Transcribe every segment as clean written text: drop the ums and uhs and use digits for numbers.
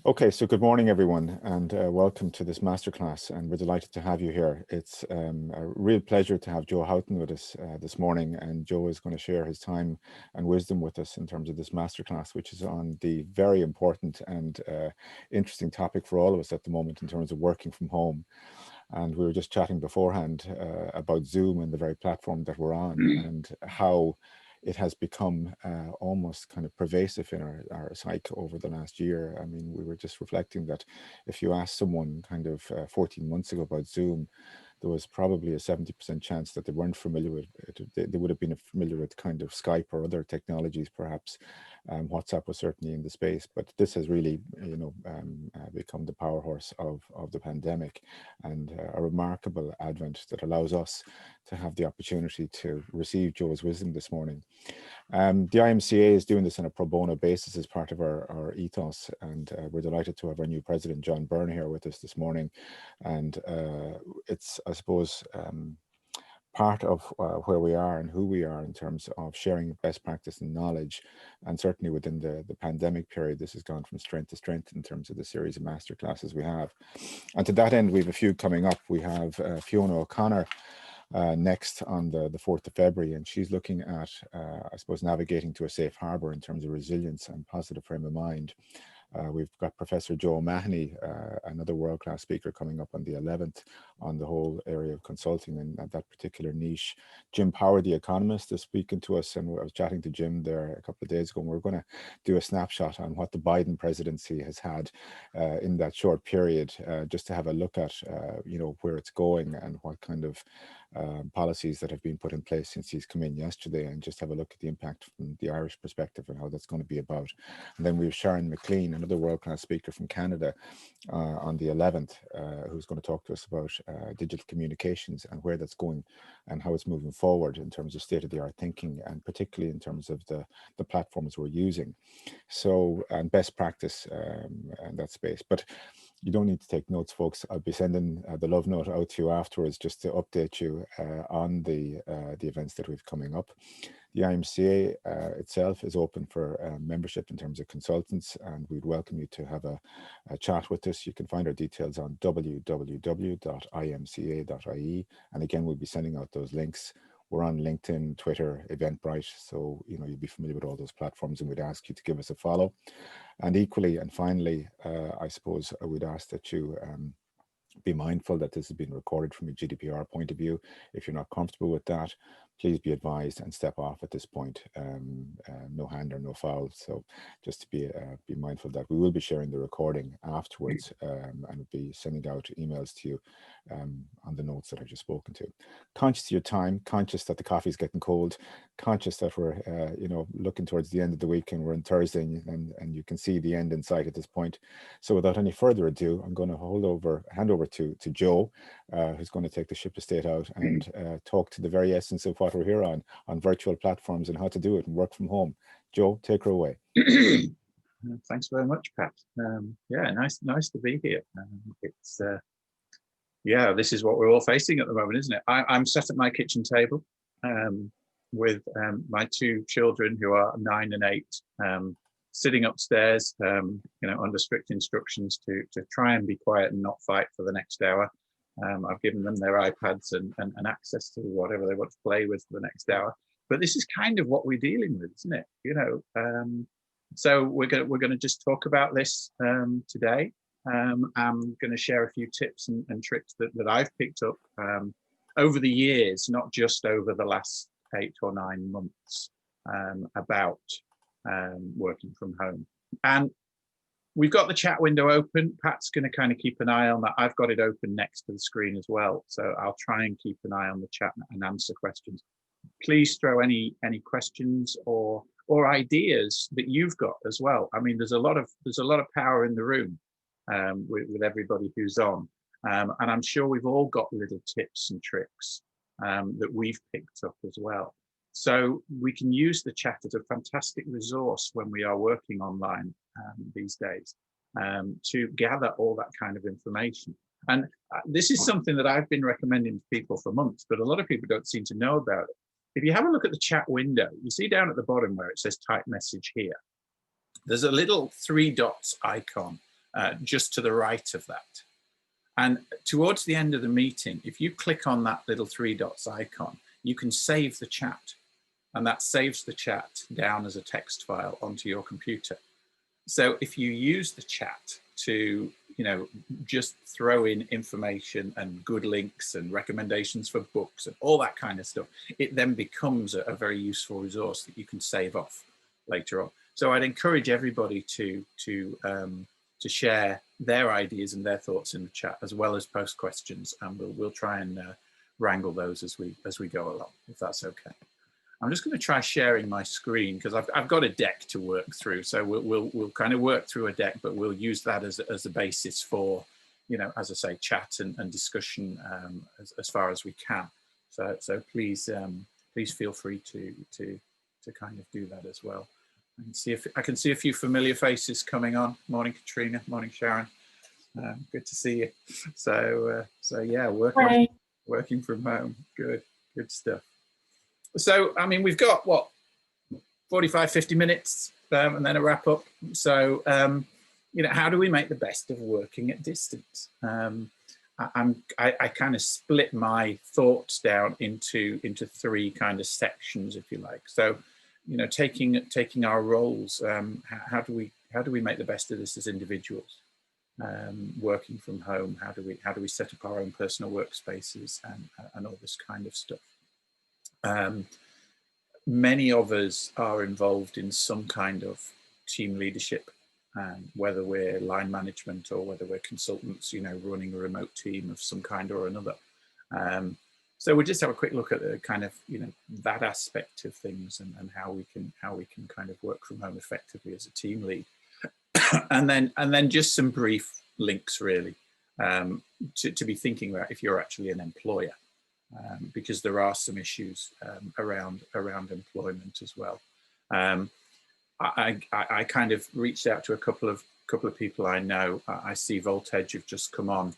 Okay, so good morning, everyone, and welcome to this masterclass. And we're delighted to have you here. It's a real pleasure to have Joe Houghton with us this morning. And Joe is going to share his time and wisdom with us in terms of this masterclass, which is on the very important and interesting topic for all of us at the moment in terms of working from home. And we were just chatting beforehand about Zoom and the very platform that we're on and how it has become almost kind of pervasive in our psyche over the last year. I mean, we were just reflecting that if you asked someone kind of 14 months ago about Zoom, there was probably a 70% chance that they weren't familiar with it. They would have been familiar with kind of Skype or other technologies, perhaps. WhatsApp was certainly in the space, but this has really, become the power horse of the pandemic, and a remarkable advent that allows us to have the opportunity to receive Joe's wisdom this morning. The IMCA is doing this on a pro bono basis as part of our ethos, and we're delighted to have our new president, John Byrne, here with us this morning. And it's, I suppose, part of where we are and who we are in terms of sharing best practice and knowledge. And certainly within the pandemic period, this has gone from strength to strength in terms of the series of masterclasses we have. And to that end, we have a few coming up. We have Fiona O'Connor next on the 4th of February, and she's looking at, I suppose, navigating to a safe harbour in terms of resilience and positive frame of mind. We've got Professor Joe O'Mahony, another world-class speaker, coming up on the 11th on the whole area of consulting and that particular niche. Jim Power, the economist, is speaking to us, and I was chatting to Jim there a couple of days ago, and we're going to do a snapshot on what the Biden presidency has had in that short period, just to have a look at, where it's going and what kind of policies that have been put in place since he's come in yesterday, and just have a look at the impact from the Irish perspective and how that's going to be about. And then we have Sharon McLean, another world-class speaker from Canada, on the 11th, who's going to talk to us about digital communications and where that's going and how it's moving forward in terms of state-of-the-art thinking, and particularly in terms of the platforms we're using. So, and best practice in that space. But you don't need to take notes, folks. I'll be sending the love note out to you afterwards just to update you on the events that we've coming up. The IMCA itself is open for membership in terms of consultants, and we'd welcome you to have a chat with us. You can find our details on www.imca.ie, and again, we'll be sending out those links. We're on LinkedIn, Twitter, Eventbrite, so you'll be familiar with all those platforms, and we'd ask you to give us a follow. And equally, and finally, I suppose I would ask that you be mindful that this has been recorded from a GDPR point of view. If you're not comfortable with that, please be advised and step off at this point. No hand or no foul. So just to be mindful that we will be sharing the recording afterwards, and be sending out emails to you on the notes that I've just spoken to. Conscious of your time, conscious that the coffee is getting cold, conscious that we're looking towards the end of the week, and we're on Thursday, and you can see the end in sight at this point. So without any further ado, I'm going to hand over to Joe, who's going to take the ship to state out and talk to the very essence of what we're here on virtual platforms and how to do it and work from home. Joe, take her away. Thanks very much, Pat. Yeah, nice to be here. It's this is what we're all facing at the moment, isn't it? I'm sat at my kitchen table with my two children, who are 9 and 8, sitting upstairs, under strict instructions to try and be quiet and not fight for the next hour. I've given them their iPads and access to whatever they want to play with for the next hour. But this is kind of what we're dealing with, isn't it? So we're going to just talk about this today. I'm going to share a few tips and tricks that I've picked up over the years, not just over the last 8 or 9 months, about working from home. And we've got the chat window open. Pat's going to kind of keep an eye on that. I've got it open next to the screen as well, so I'll try and keep an eye on the chat and answer questions. Please throw any questions or ideas that you've got as well. I mean, there's a lot of power in the room with everybody who's on, and I'm sure we've all got little tips and tricks that we've picked up as well. So we can use the chat as a fantastic resource when we are working online these days to gather all that kind of information. And this is something that I've been recommending to people for months, but a lot of people don't seem to know about it. If you have a look at the chat window, you see down at the bottom where it says type message here, there's a little 3 dots icon just to the right of that. And towards the end of the meeting, if you click on that little 3 dots icon, you can save the chat, and that saves the chat down as a text file onto your computer. So if you use the chat to, just throw in information and good links and recommendations for books and all that kind of stuff, it then becomes a very useful resource that you can save off later on. So I'd encourage everybody to share their ideas and their thoughts in the chat, as well as post questions, and we'll try and wrangle those as we go along, if that's okay. I'm just going to try sharing my screen because I've got a deck to work through. So we'll kind of work through a deck, but we'll use that as a basis for, as I say, chat and discussion as far as we can. So please feel free to kind of do that as well. And see if I can see a few familiar faces coming on. Morning, Katrina. Morning, Sharon. Good to see you. So yeah, working from home. Good stuff. So, I mean, we've got, what, 45, 50 minutes and then a wrap up. So, how do we make the best of working at distance? I kind of split my thoughts down into 3 kind of sections, if you like. So, taking our roles, how do we make the best of this as individuals? Working from home, how do we set up our own personal workspaces and all this kind of stuff? Many of us are involved in some kind of team leadership, whether we're line management or whether we're consultants, running a remote team of some kind or another. So we'll just have a quick look at the kind of, that aspect of things and how we can kind of work from home effectively as a team lead. and then just some brief links really to be thinking about if you're actually an employer. Because there are some issues around employment as well. I kind of reached out to a couple of people I know. I see Voltage have just come on,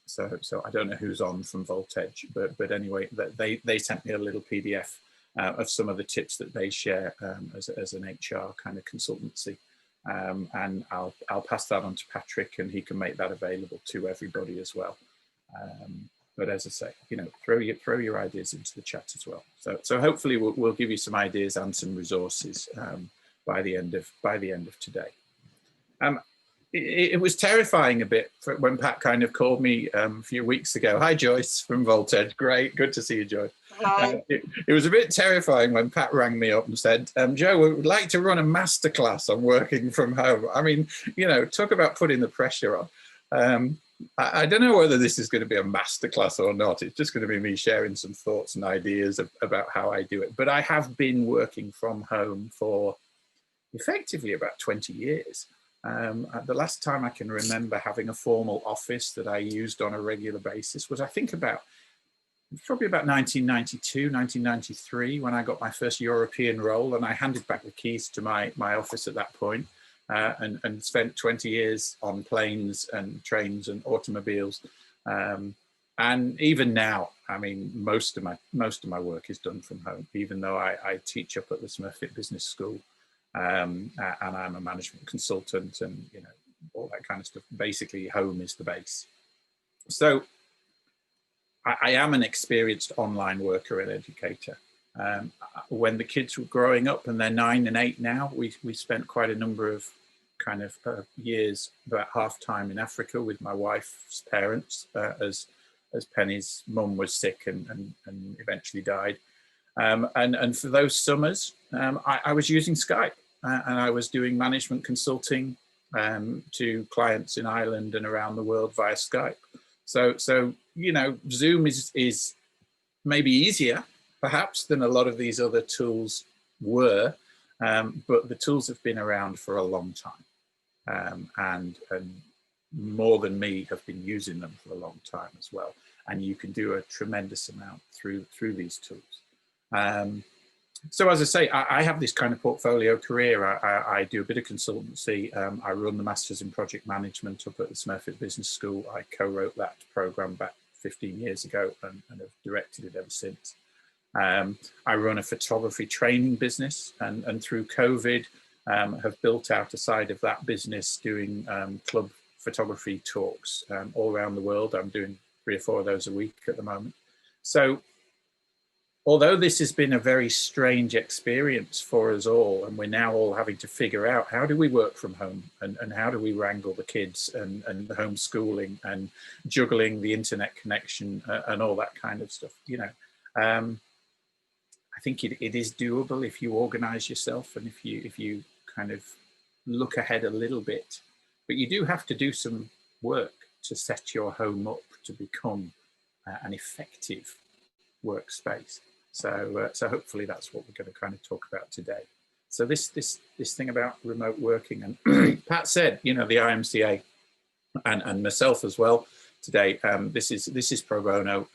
so I don't know who's on from Voltage, but anyway, they sent me a little PDF of some of the tips that they share as an HR kind of consultancy, and I'll pass that on to Patrick, and he can make that available to everybody as well. But as I say, throw your ideas into the chat as well. So hopefully we'll give you some ideas and some resources by the end of today. It was terrifying a bit when Pat kind of called me a few weeks ago. Hi, Joyce from Voltage. Great, good to see you, Joyce. Hi. It was a bit terrifying when Pat rang me up and said, Joe, we would like to run a masterclass on working from home. I mean, talk about putting the pressure on. I don't know whether this is going to be a masterclass or not. It's just going to be me sharing some thoughts and ideas about how I do it. But I have been working from home for effectively about 20 years. The last time I can remember having a formal office that I used on a regular basis was, I think, probably about 1992, 1993, when I got my first European role, and I handed back the keys to my office at that point. And spent 20 years on planes and trains and automobiles, and even now, I mean, most of my work is done from home. Even though I teach up at the Smurfit Business School, and I'm a management consultant, and all that kind of stuff. Basically, home is the base. So I am an experienced online worker and educator. When the kids were growing up, and they're 9 and 8 now, we spent quite a number of kind of years, about half time in Africa with my wife's parents, as Penny's mum was sick and eventually died. And for those summers, I was using Skype, and I was doing management consulting to clients in Ireland and around the world via Skype. So Zoom is maybe easier, perhaps, than a lot of these other tools were, but the tools have been around for a long time. And more than me have been using them for a long time as well. And you can do a tremendous amount through these tools. So as I say, I have this kind of portfolio career. I do a bit of consultancy. I run the Masters in Project Management up at the Smurfit Business School. I co-wrote that program back 15 years ago and have directed it ever since. I run a photography training business, and through COVID, have built out a side of that business doing club photography talks all around the world. I'm doing 3 or 4 of those a week at the moment. So although this has been a very strange experience for us all, and we're now all having to figure out how do we work from home, and how do we wrangle the kids, and homeschooling, and juggling the internet connection, and all that kind of stuff, you know, I think it is doable if you organize yourself, and if you kind of look ahead a little bit. But you do have to do some work to set your home up to become an effective workspace. So hopefully that's what we're going to kind of talk about today. So this thing about remote working, and Pat said, you know, the IMCA and myself as well today, this is pro bono,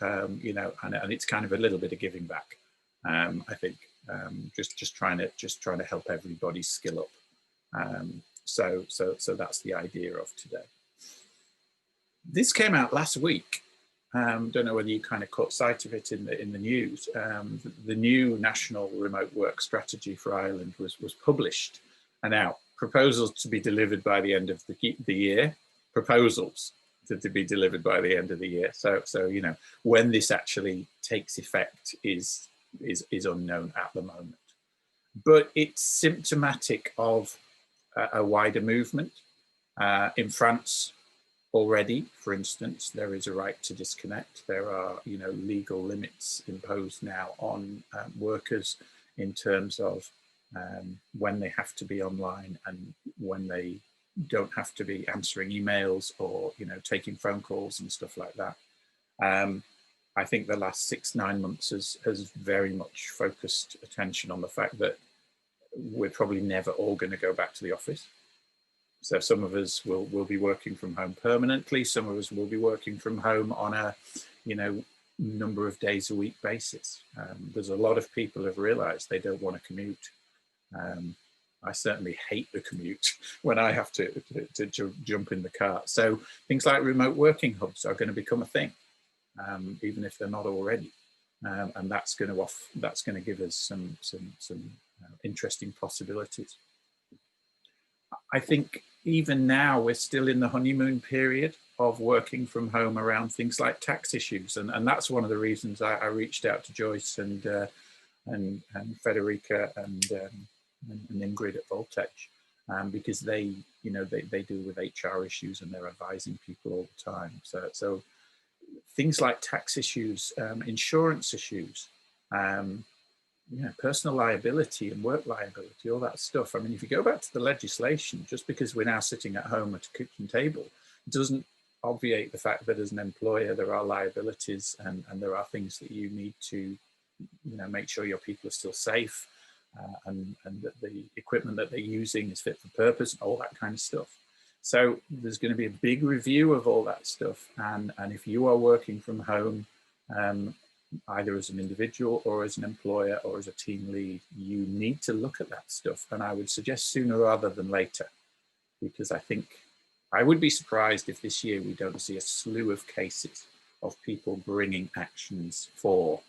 you know, and it's kind of a little bit of giving back. I think just trying to help everybody skill up. So that's the idea of today. This came out last week. Don't know whether you kind of caught sight of it in the news. The new national remote work strategy for Ireland was published, and now proposals to be delivered by the end of the year. Proposals to be delivered by the end of the year. So you know, when this actually takes effect is unknown at the moment, but it's symptomatic of a wider movement. In France already, for instance, there is a right to disconnect. There are, you know, legal limits imposed now on workers in terms of when they have to be online and when they don't have to be answering emails or, you know, taking phone calls and stuff like that. I think the last 6-9 months has very much focused attention on the fact that we're probably never all going to go back to the office. So some of us will be working from home permanently. Some of us will be working from home on a, you know, number of days a week basis. There's a lot of people who have realized they don't want to commute. I certainly hate the commute when I have to jump in the car. So things like remote working hubs are going to become a thing, even if they're not already. And that's going to give us some interesting possibilities. I think even now we're still in the honeymoon period of working from home around things like tax issues, and that's one of the reasons I reached out to Joyce and Federica and Ingrid at Voltage, because they, you know, they deal with HR issues and they're advising people all the time. So things like tax issues, insurance issues, yeah, personal liability and work liability, all that stuff. I mean, if you go back to the legislation, just because we're now sitting at home at a kitchen table, doesn't obviate the fact that as an employer, there are liabilities and there are things that you need to, you know, make sure your people are still safe, and that the equipment that they're using is fit for purpose and all that kind of stuff. So there's going to be a big review of all that stuff. And if you are working from home, either as an individual or as an employer or as a team lead, you need to look at that stuff. And I would suggest sooner rather than later, because I think I would be surprised if this year we don't see a slew of cases of people bringing actions for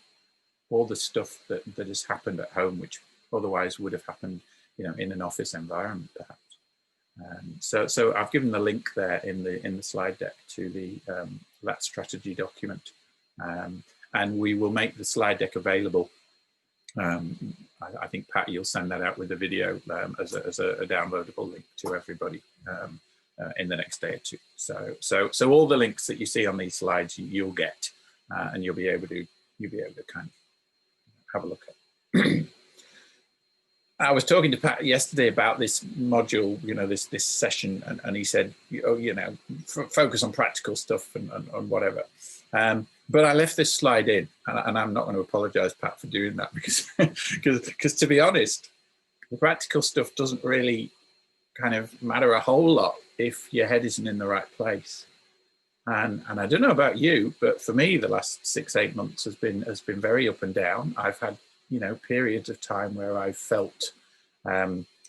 all the stuff that has happened at home, which otherwise would have happened, you know, in an office environment, perhaps. So I've given the link there in the slide deck to the that strategy document. And we will make the slide deck available. I think, Pat, you'll send that out with the video as a downloadable link to everybody in the next day or two. So all the links that you see on these slides you'll get, and you'll be able to kind of have a look at. I was talking to Pat yesterday about this module, you know, this session, and he said, oh, you know, focus on practical stuff and whatever. But I left this slide in, and I'm not going to apologize, Pat, for doing that, because to be honest, the practical stuff doesn't really kind of matter a whole lot if your head isn't in the right place. And I don't know about you, but for me, the last 6-8 months has been very up and down. I've had, you know, periods of time where I've felt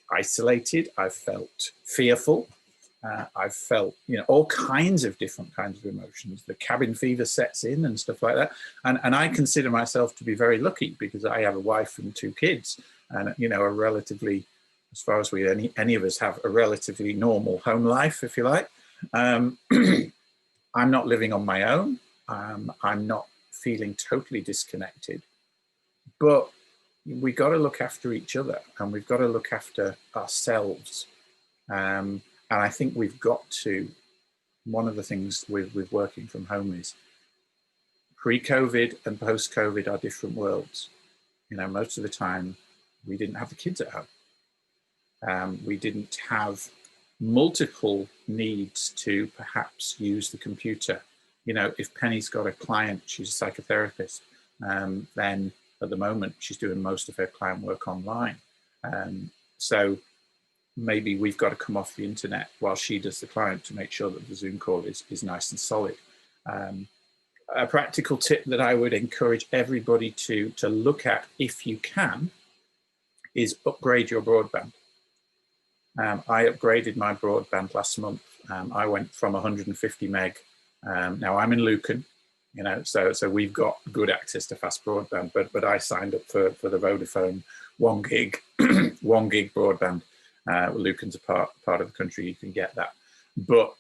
isolated, I've felt fearful. I've felt, you know, all kinds of different kinds of emotions. The cabin fever sets in and stuff like that. And I consider myself to be very lucky because I have a wife and 2 kids and, you know, a relatively as far as any of us have a relatively normal home life, if you like. I'm not living on my own. I'm not feeling totally disconnected, but we got to look after each other, and we've got to look after ourselves. And I think we've got to, one of the things with working from home is pre-COVID and post-COVID are different worlds. You know, most of the time we didn't have the kids at home. We didn't have multiple needs to perhaps use the computer. You know, if Penny's got a client, she's a psychotherapist, then at the moment she's doing most of her client work online. So maybe we've got to come off the internet while she does the client to make sure that the Zoom call is nice and solid. A practical tip that I would encourage everybody to look at, if you can, is upgrade your broadband. I upgraded my broadband last month. I went from 150 meg. Now I'm in Lucan, you know, so we've got good access to fast broadband, but I signed up for the Vodafone 1 gig, 1 gig broadband. Lucan's a part of the country, you can get that. But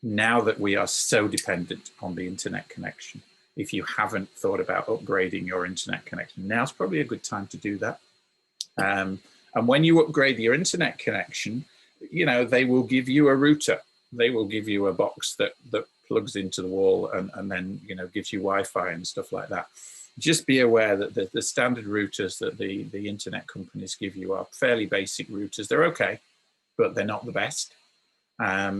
now that we are so dependent on the internet connection, if you haven't thought about upgrading your internet connection, now's probably a good time to do that. And when you upgrade your internet connection, you know, they will give you a router. They will give you a box that plugs into the wall and then, you know, gives you Wi-Fi and stuff like that. Just be aware that the standard routers that the internet companies give you are fairly basic routers. They're okay, but they're not the best.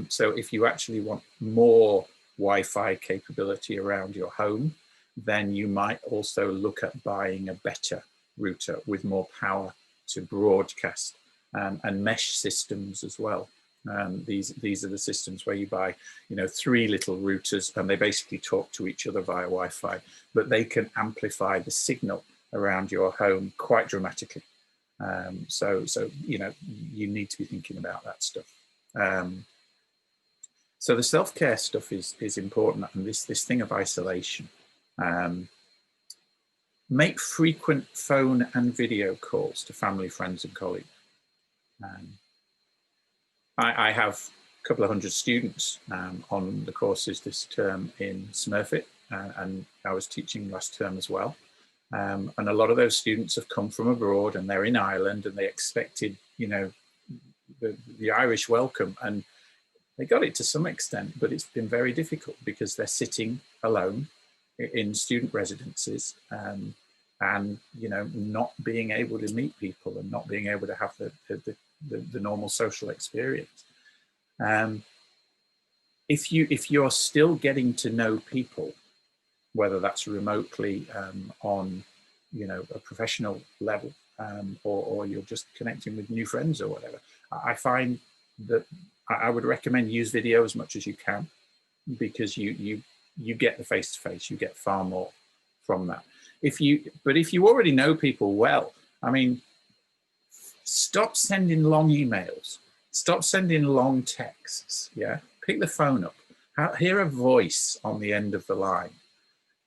So if you actually want more Wi-Fi capability around your home, then you might also look at buying a better router with more power to broadcast, and mesh systems as well. These are the systems where you buy, you know, 3 little routers and they basically talk to each other via Wi-Fi, but they can amplify the signal around your home quite dramatically. So you know, you need to be thinking about that stuff. So the self-care stuff is important, and this thing of isolation. Make frequent phone and video calls to family, friends, and colleagues. I have a couple of hundred students on the courses this term in Smurfit, and I was teaching last term as well. And a lot of those students have come from abroad, and they're in Ireland, and they expected, you know, the Irish welcome, and they got it to some extent, but it's been very difficult because they're sitting alone in student residences, and you know, not being able to meet people and not being able to have the normal social experience. If you're still getting to know people, whether that's remotely on, you know, a professional level, or you're just connecting with new friends or whatever, I find that I would recommend use video as much as you can, because you get the face-to-face, you get far more from that. But if you already know people well, I mean, stop sending long emails, stop sending long texts. Yeah, pick the phone up, hear a voice on the end of the line.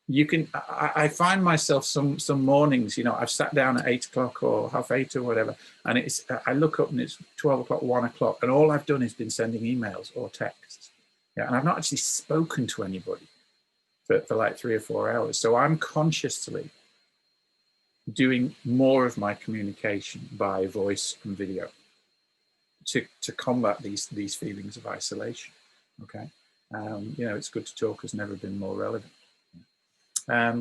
You can. I find myself some mornings, you know, I've sat down at 8 o'clock or 7:30 or whatever, and I look up and it's 12 o'clock, 1 o'clock, and all I've done is been sending emails or texts. Yeah, and I've not actually spoken to anybody for like 3 or 4 hours. So I'm consciously doing more of my communication by voice and video to combat these feelings of isolation. Okay, you know, it's good to talk has never been more relevant.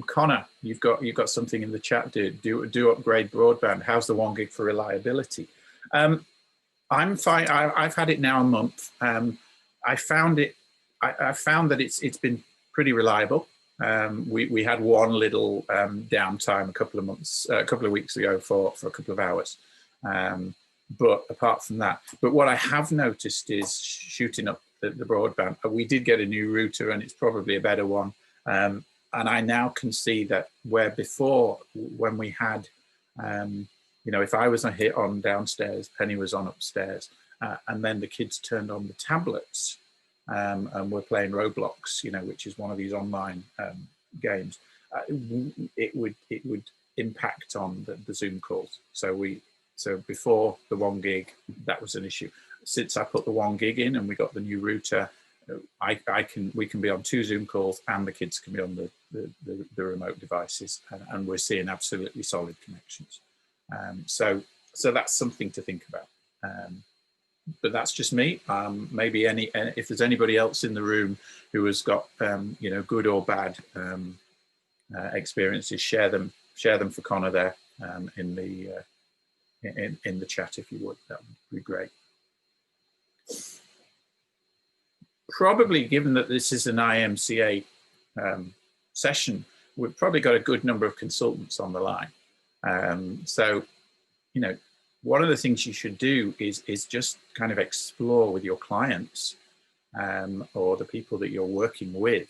Connor, you've got something in the chat. Do upgrade broadband. How's the 1 gig for reliability? I'm fine. I've had it now a month. I found that it's been pretty reliable. We had one little downtime a couple of weeks ago for a couple of hours. But apart from that, but what I have noticed is shooting up the broadband. We did get a new router, and it's probably a better one. And I now can see that where before, when we had, you know, if I was hit on downstairs, Penny was on upstairs, and then the kids turned on the tablets, and we're playing Roblox, you know, which is one of these online games, it would impact on the Zoom calls. So So before the 1 gig, that was an issue. Since I put the 1 gig in and we got the new router, we can be on 2 Zoom calls and the kids can be on the remote devices, and we're seeing absolutely solid connections. So that's something to think about. But that's just me. Maybe if there's anybody else in the room who has got good or bad experiences, share them for Connor there in the chat if you would. That would be great. Probably, given that this is an IMCA session, we've probably got a good number of consultants on the line. So, one of the things you should do is just kind of explore with your clients or the people that you're working with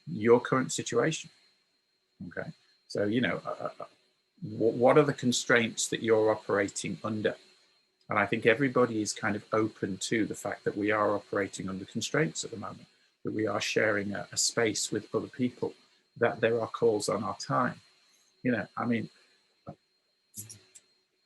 your current situation. Okay, so what are the constraints that you're operating under? And I think everybody is kind of open to the fact that we are operating under constraints at the moment, that we are sharing a space with other people, that there are calls on our time. I mean,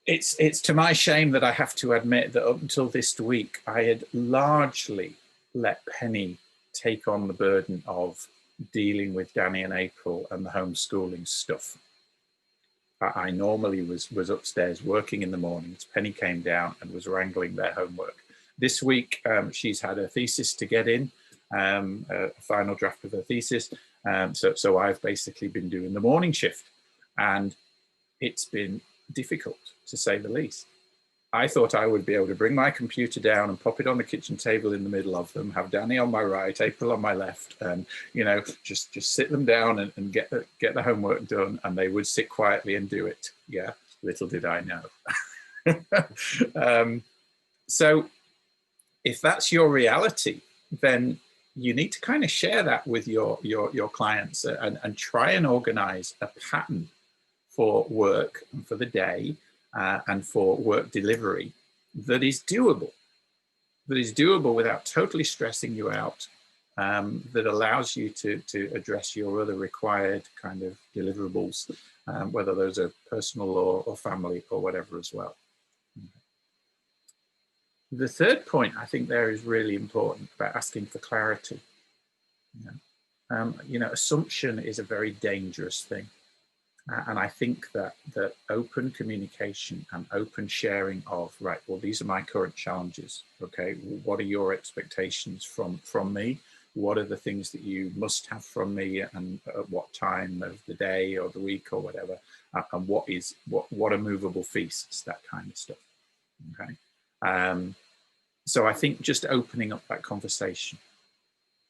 it's to my shame that I have to admit that up until this week, I had largely let Penny take on the burden of dealing with Danny and April and the homeschooling stuff. I normally was upstairs working in the mornings. Penny came down and was wrangling their homework. This week, she's had a thesis to get in, a final draft of her thesis. So I've basically been doing the morning shift, and it's been difficult, to say the least. I thought I would be able to bring my computer down and pop it on the kitchen table in the middle of them, have Danny on my right, April on my left, and just sit them down and get the homework done, and they would sit quietly and do it. Yeah, little did I know. So if that's your reality, then you need to kind of share that with your clients and try and organize a pattern for work and for the day and for work delivery that is doable without totally stressing you out, that allows you to address your other required kind of deliverables, whether those are personal or family or whatever as well. The third point I think there is really important about asking for clarity. Assumption is a very dangerous thing. And I think that open communication and open sharing of, right, well, these are my current challenges. Okay, what are your expectations from me? What are the things that you must have from me, and at what time of the day or the week or whatever? And what are movable feasts, that kind of stuff. Okay, so I think just opening up that conversation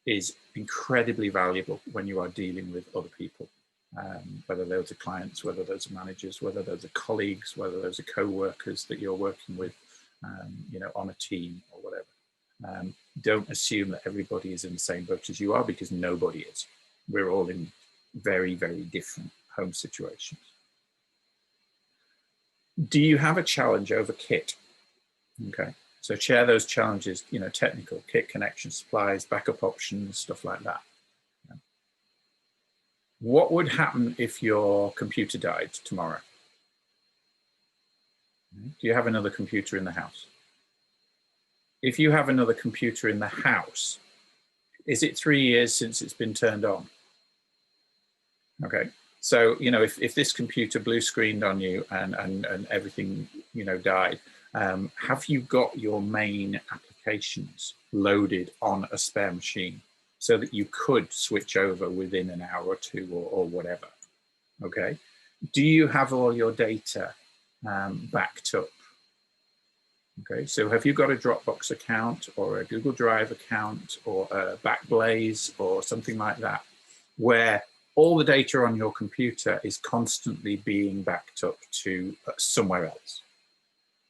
is incredibly valuable when you are dealing with other people. Whether those are clients, whether those are managers, whether those are colleagues, whether those are co-workers that you're working with, on a team or whatever. Don't assume that everybody is in the same boat as you are, because nobody is. We're all in very, very different home situations. Do you have a challenge over kit? Okay, so share those challenges, technical, kit, connection, supplies, backup options, stuff like that. What would happen if your computer died tomorrow? Do you have another computer in the house? If you have another computer in the house, is it 3 years since it's been turned on? Okay, so if this computer blue screened on you and everything died, have you got your main applications loaded on a spare machine, so that you could switch over within an hour or two or whatever? Okay. Do you have all your data backed up? Okay, so have you got a Dropbox account or a Google Drive account or a Backblaze or something like that, where all the data on your computer is constantly being backed up to somewhere else?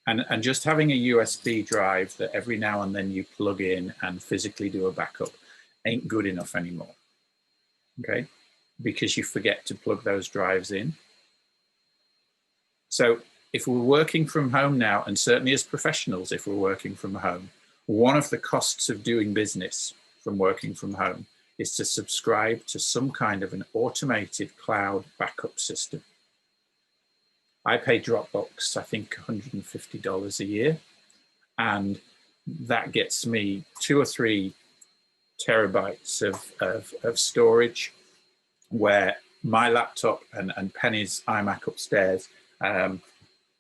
And just having a USB drive that every now and then you plug in and physically do a backup ain't good enough anymore, okay? Because you forget to plug those drives in. So if we're working from home now, and certainly as professionals, if we're working from home, one of the costs of doing business from working from home is to subscribe to some kind of an automated cloud backup system. I pay Dropbox, I think $150 a year, and that gets me 2 or 3 terabytes of storage, where my laptop and Penny's iMac upstairs,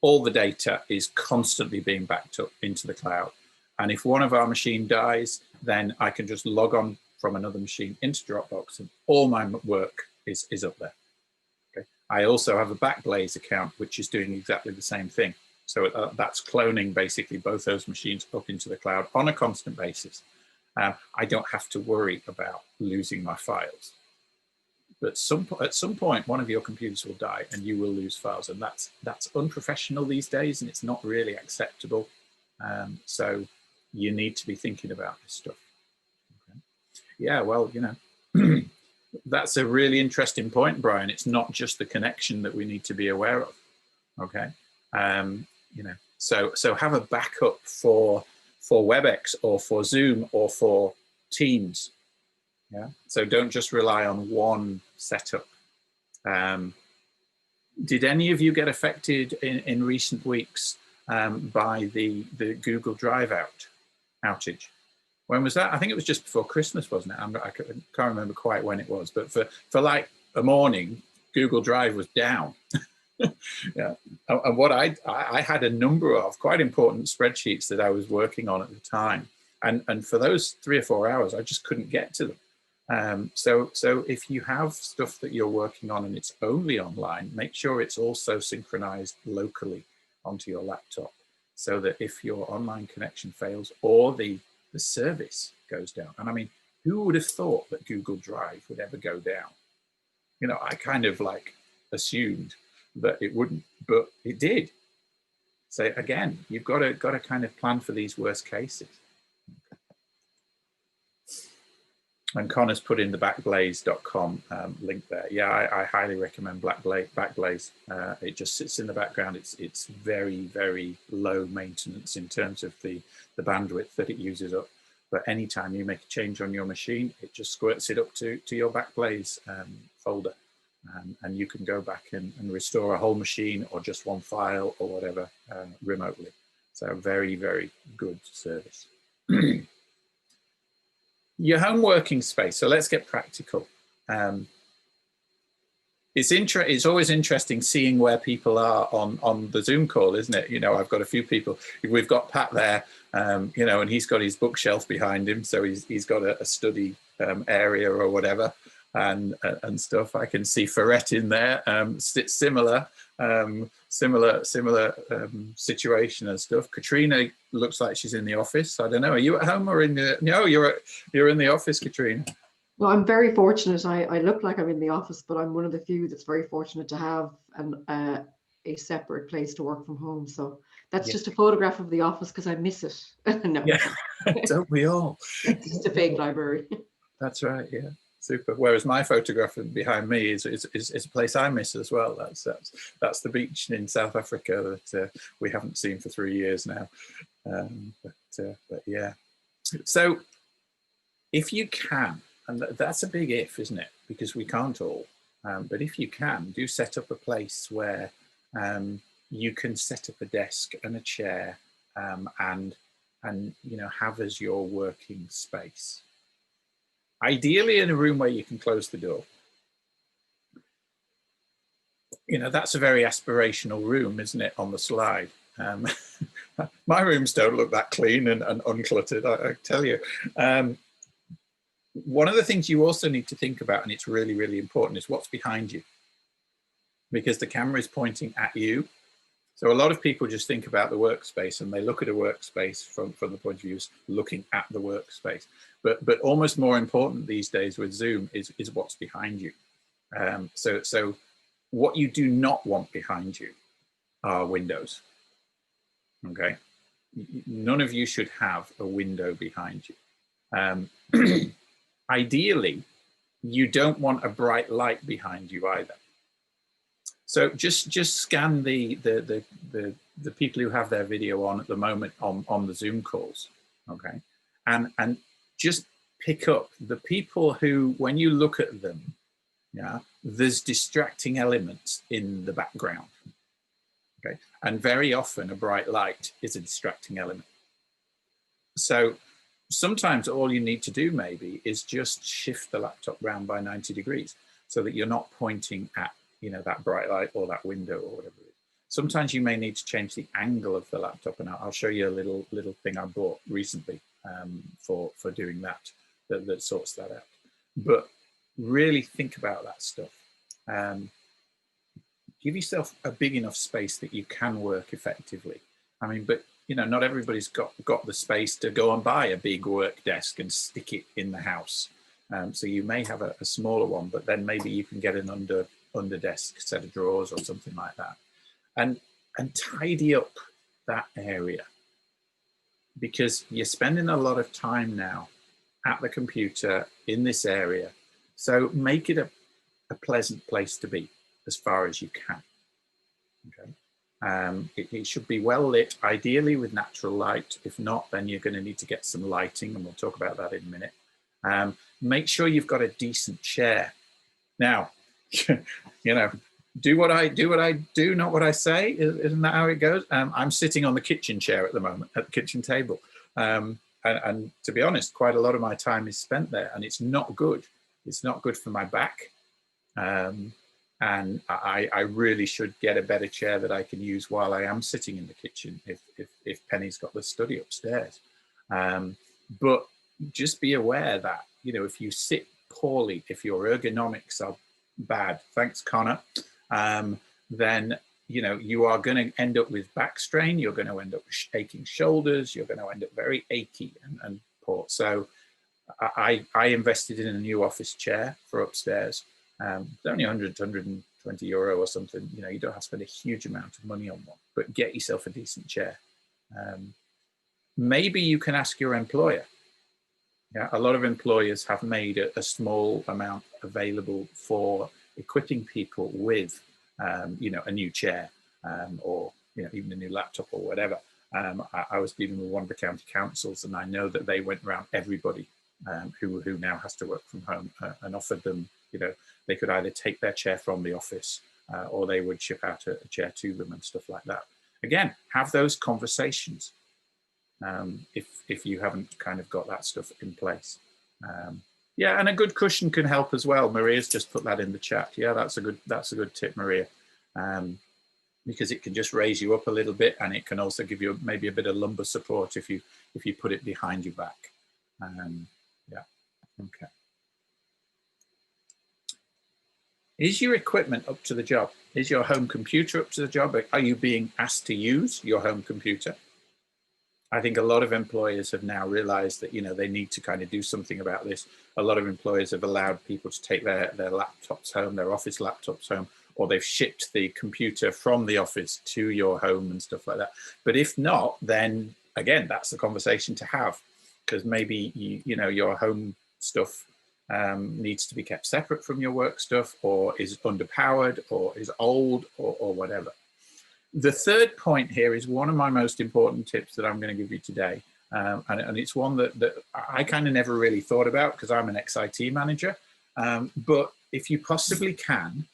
all the data is constantly being backed up into the cloud. And if one of our machine dies, then I can just log on from another machine into Dropbox, and all my work is up there. Okay. I also have a Backblaze account, which is doing exactly the same thing. So that's cloning basically both those machines up into the cloud on a constant basis. I don't have to worry about losing my files. But at some point, one of your computers will die and you will lose files. And that's unprofessional these days, and it's not really acceptable. So you need to be thinking about this stuff. Okay. Yeah, well, you know, that's a really interesting point, Brian. It's not just the connection that we need to be aware of. Okay. You know, so have a backup for WebEx or for Zoom or for Teams. Yeah. So don't just rely on one setup. Did any of you get affected in recent weeks by the Google Drive outage? When was that? I think it was just before Christmas, wasn't it? I can't remember quite when it was, but for like a morning, Google Drive was down. Yeah, and what I had a number of quite important spreadsheets that I was working on at the time, and for those 3 or 4 hours, I just couldn't get to them. So if you have stuff that you're working on and it's only online, make sure it's also synchronized locally onto your laptop, so that if your online connection fails or the service goes down, and I mean, who would have thought that Google Drive would ever go down? You know, I kind of like assumed that it wouldn't, but it did. So again, you've got to kind of plan for these worst cases. And Connor's put in the backblaze.com link there. Yeah, I highly recommend Backblaze. It just sits in the background. It's very, very low maintenance in terms of the bandwidth that it uses up. But anytime you make a change on your machine, it just squirts it up to your Backblaze folder. And you can go back and restore a whole machine or just one file or whatever remotely. So very, very good service. Your home working space. So let's get practical. It's always interesting seeing where people are on the Zoom call, isn't it? You know, I've got a few people. We've got Pat there, you know, and he's got his bookshelf behind him, so he's got a study area or whatever. And stuff. I can see Ferret in there. Similar situation and stuff. Katrina looks like she's in the office. I don't know. Are you at home or in the? No, you're in the office, Katrina. No, I'm very fortunate. I look like I'm in the office, but I'm one of the few that's very fortunate to have a separate place to work from home. So that's just a photograph of the office because I miss it. No. Yeah, don't we all? It's just a fake library. That's right. Yeah. Super. Whereas my photograph behind me is a place I miss as well. That's the beach in South Africa that we haven't seen for 3 years now. But yeah. So if you can, and that's a big if, isn't it? Because we can't all. But if you can, do set up a place where you can set up a desk and a chair and you know, have as your working space. Ideally in a room where you can close the door. You know, that's a very aspirational room, isn't it, on the slide? My rooms don't look that clean and uncluttered, I tell you. One of the things you also need to think about, and it's really, really important, is what's behind you. Because the camera is pointing at you. So a lot of people just think about the workspace and they look at a workspace from the point of view of looking at the workspace. But almost more important these days with Zoom is what's behind you. So what you do not want behind you are windows. Okay, none of you should have a window behind you. Ideally, you don't want a bright light behind you either. So just scan the people who have their video on at the moment on the Zoom calls, okay, and just pick up the people who, when you look at them, yeah, there's distracting elements in the background. And very often a bright light is a distracting element. So sometimes all you need to do maybe is just shift the laptop round by 90 degrees so that you're not pointing at, you know, that bright light or that window or whatever it is. Sometimes you may need to change the angle of the laptop, and I'll show you a little thing I bought recently for doing that sorts that out. But really think about that stuff. Give yourself a big enough space that you can work effectively. I mean, but you know, not everybody's got the space to go and buy a big work desk and stick it in the house. So you may have a smaller one, but then maybe you can get an under desk set of drawers or something like that, and tidy up that area, because you're spending a lot of time now at the computer in this area. So make it a pleasant place to be as far as you can. Okay. It should be well lit, ideally with natural light. If not, then you're going to need to get some lighting, and we'll talk about that in a minute. Make sure you've got a decent chair. Now, you know, do what I do, not what I say. Isn't that how it goes? I'm sitting on the kitchen chair at the moment, at the kitchen table. And to be honest, quite a lot of my time is spent there, and it's not good. It's not good for my back. And I really should get a better chair that I can use while I am sitting in the kitchen if Penny's got the study upstairs. But just be aware that, you know, if you sit poorly, if your ergonomics are bad, thanks Connor, then, you know, you are going to end up with back strain, you're going to end up with aching shoulders, you're going to end up very achy and poor. So I invested in a new office chair for upstairs. It's only 100 to 120 euro or something. You know, you don't have to spend a huge amount of money on one, but get yourself a decent chair. Maybe you can ask your employer. Yeah, a lot of employers have made a small amount available for equipping people with, you know, a new chair or, you know, even a new laptop or whatever. I was dealing with one of the county councils, and I know that they went around everybody who now has to work from home and offered them, you know, they could either take their chair from the office or they would ship out a chair to them and stuff like that. Again, have those conversations if you haven't kind of got that stuff in place. Yeah, and a good cushion can help as well. Maria's just put that in the chat. Yeah, that's a good tip, Maria, because it can just raise you up a little bit, and it can also give you maybe a bit of lumbar support if you put it behind your back. Yeah, okay. Is your equipment up to the job? Is your home computer up to the job? Are you being asked to use your home computer? I think a lot of employers have now realized that, you know, they need to kind of do something about this. A lot of employers have allowed people to take their laptops home, their office laptops home, or they've shipped the computer from the office to your home and stuff like that. But if not, then again, that's the conversation to have, because maybe, you know, your home stuff needs to be kept separate from your work stuff, or is underpowered, or is old, or whatever. The third point here is one of my most important tips that I'm going to give you today. And it's one that I kind of never really thought about because I'm an ex-IT manager. But if you possibly can,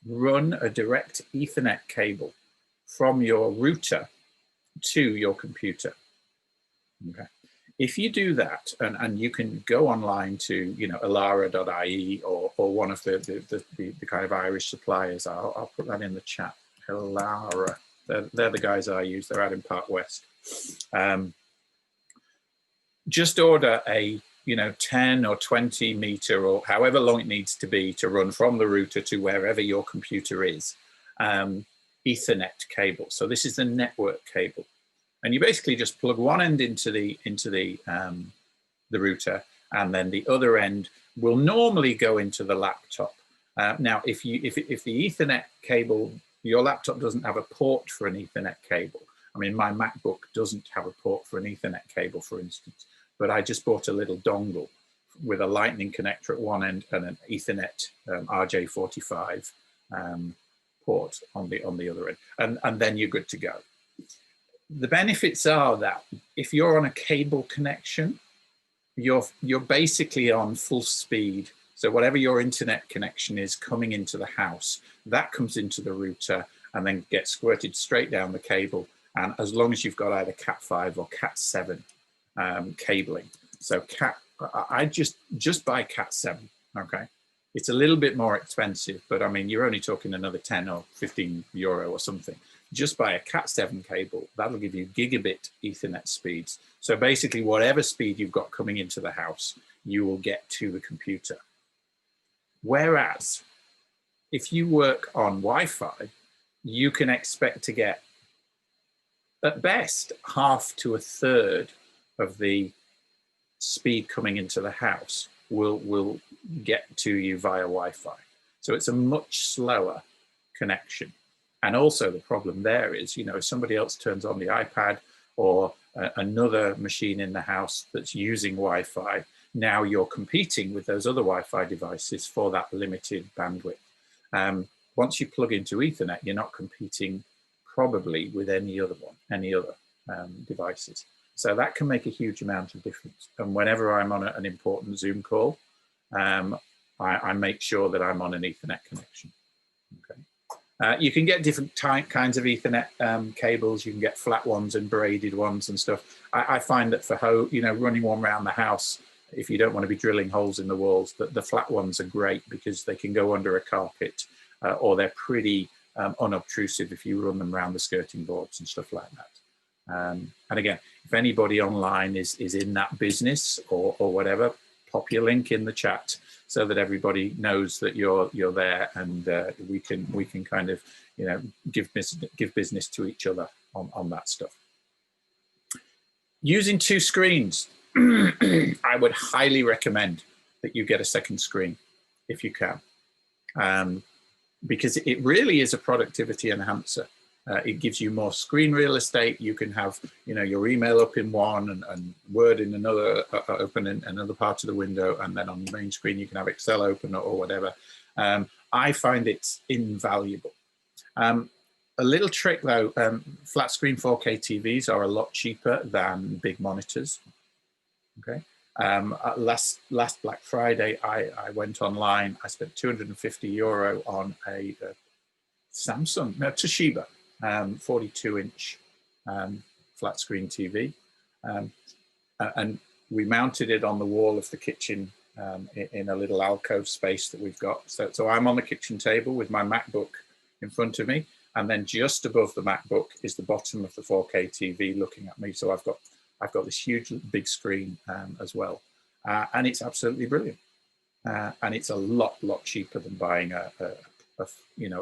run a direct Ethernet cable from your router to your computer. Okay. If you do that, and you can go online to, you know, elara.ie or one of the kind of Irish suppliers, I'll put that in the chat. Elara, they're the guys I use. They're out in Park West. Just order a, you know, 10 or 20 meter or however long it needs to be to run from the router to wherever your computer is, Ethernet cable. So this is the network cable. And you basically just plug one end into the router, and then the other end will normally go into the laptop. Now, if the Ethernet cable, your laptop doesn't have a port for an Ethernet cable. I mean, my MacBook doesn't have a port for an Ethernet cable, for instance, but I just bought a little dongle with a lightning connector at one end and an Ethernet RJ45 port on the other end, and then you're good to go. The benefits are that if you're on a cable connection, you're basically on full speed. So whatever your internet connection is coming into the house, that comes into the router, and then get squirted straight down the cable. And as long as you've got either Cat5 or Cat7 cabling. So I just buy Cat7, okay? It's a little bit more expensive, but I mean, you're only talking another 10 or 15 euro or something. Just buy a Cat7 cable. That'll give you gigabit Ethernet speeds. So basically, whatever speed you've got coming into the house, you will get to the computer. Whereas, if you work on Wi-Fi, you can expect to get, at best, half to a third of the speed coming into the house will get to you via Wi-Fi. So it's a much slower connection. And also the problem there is, you know, if somebody else turns on the iPad or another machine in the house that's using Wi-Fi, now you're competing with those other Wi-Fi devices for that limited bandwidth. Once you plug into Ethernet, you're not competing probably with any other devices. So that can make a huge amount of difference. And whenever I'm on an important Zoom call, I make sure that I'm on an Ethernet connection. Okay. You can get different kinds of Ethernet cables. You can get flat ones and braided ones and stuff. I find that for running one around the house, if you don't want to be drilling holes in the walls, the flat ones are great because they can go under a carpet, or they're pretty unobtrusive if you run them around the skirting boards and stuff like that. And again, if anybody online is in that business or whatever, pop your link in the chat so that everybody knows that you're there, and we can kind of, you know, give business to each other on that stuff. Using two screens, I would highly recommend that you get a second screen if you can, because it really is a productivity enhancer. It gives you more screen real estate. You can have, you know, your email up in one and Word in another, open in another part of the window, and then on the main screen you can have Excel open or whatever. I find it's invaluable. A little trick though, flat screen 4K TVs are a lot cheaper than big monitors. Okay. Last Black Friday, I went online. I spent €250 on a Toshiba 42-inch flat screen TV, and we mounted it on the wall of the kitchen in a little alcove space that we've got. So I'm on the kitchen table with my MacBook in front of me, and then just above the MacBook is the bottom of the 4K TV looking at me. So I've got this huge big screen as well, and it's absolutely brilliant. And it's a lot cheaper than buying a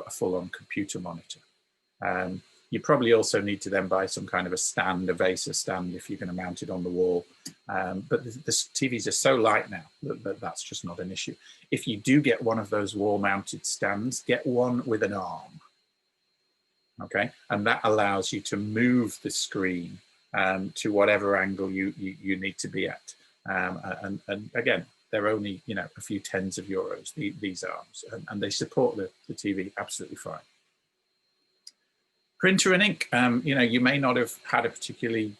full-on computer monitor. You probably also need to then buy some kind of a stand, a VESA stand, if you're going to mount it on the wall. But the TVs are so light now that that's just not an issue. If you do get one of those wall-mounted stands, get one with an arm. Okay, and that allows you to move the screen to whatever angle you need to be at. And again, they're only, you know, a few tens of euros, these arms, and they support the TV absolutely fine. Printer and ink, you know, you may not have had a particularly,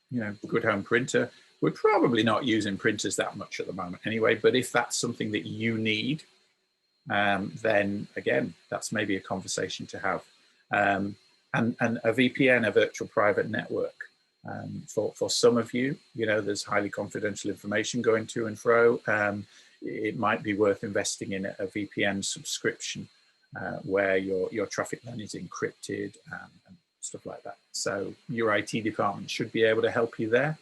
you know, good home printer. We're probably not using printers that much at the moment anyway, but if that's something that you need, then again, that's maybe a conversation to have. And a VPN, a virtual private network. For some of you, you know, there's highly confidential information going to and fro. It might be worth investing in a VPN subscription where your traffic then is encrypted and stuff like that. So your IT department should be able to help you there.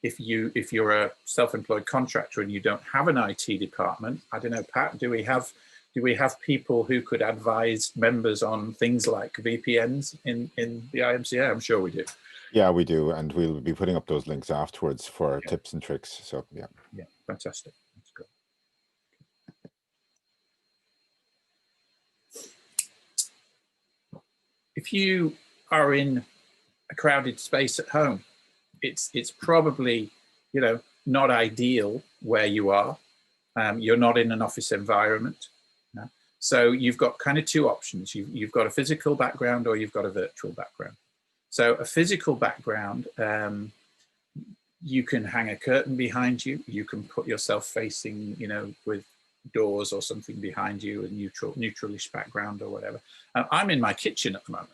If you're a self-employed contractor and you don't have an IT department, I don't know, Pat, do we have people who could advise members on things like VPNs in the IMCA? I'm sure we do. Yeah, we do, and we'll be putting up those links afterwards for tips and tricks. So yeah, fantastic. That's good. If you are in a crowded space at home, it's probably, you know, not ideal where you are. You're not in an office environment. So you've got kind of two options. You've got a physical background or you've got a virtual background. So a physical background, you can hang a curtain behind you. You can put yourself facing, you know, with doors or something behind you, a neutralish background or whatever. I'm in my kitchen at the moment,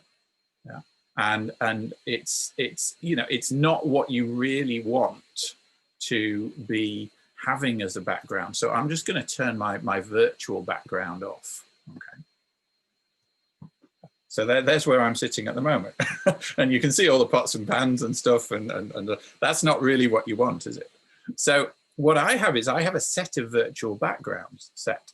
yeah, and it's you know, it's not what you really want to be having as a background. So I'm just going to turn my virtual background off. Okay. So there's where I'm sitting at the moment. And you can see all the pots and pans and stuff, and that's not really what you want, is it? So what I have is I have a set of virtual backgrounds set.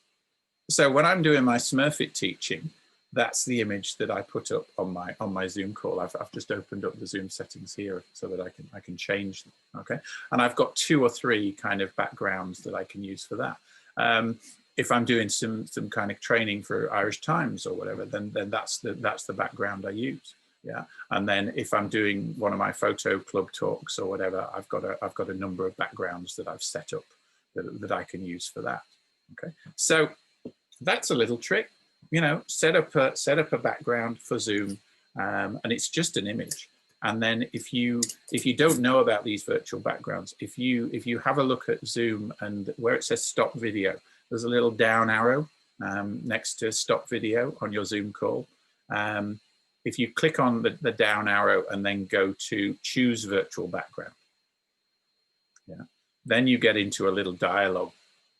So when I'm doing my Smurfit teaching, that's the image that I put up on my Zoom call. I've just opened up the Zoom settings here so that I can change them, okay? And I've got 2 or 3 kind of backgrounds that I can use for that. If I'm doing some kind of training for Irish Times or whatever, then that's the background I use, yeah. And then if I'm doing one of my photo club talks or whatever, I've got a number of backgrounds that I've set up that I can use for that, okay? So that's a little trick. You know, set up a background for Zoom, and it's just an image. And then if you don't know about these virtual backgrounds, if you have a look at Zoom and where it says stop video, there's a little down arrow next to stop video on your Zoom call. If you click on the down arrow and then go to choose virtual background, yeah, then you get into a little dialog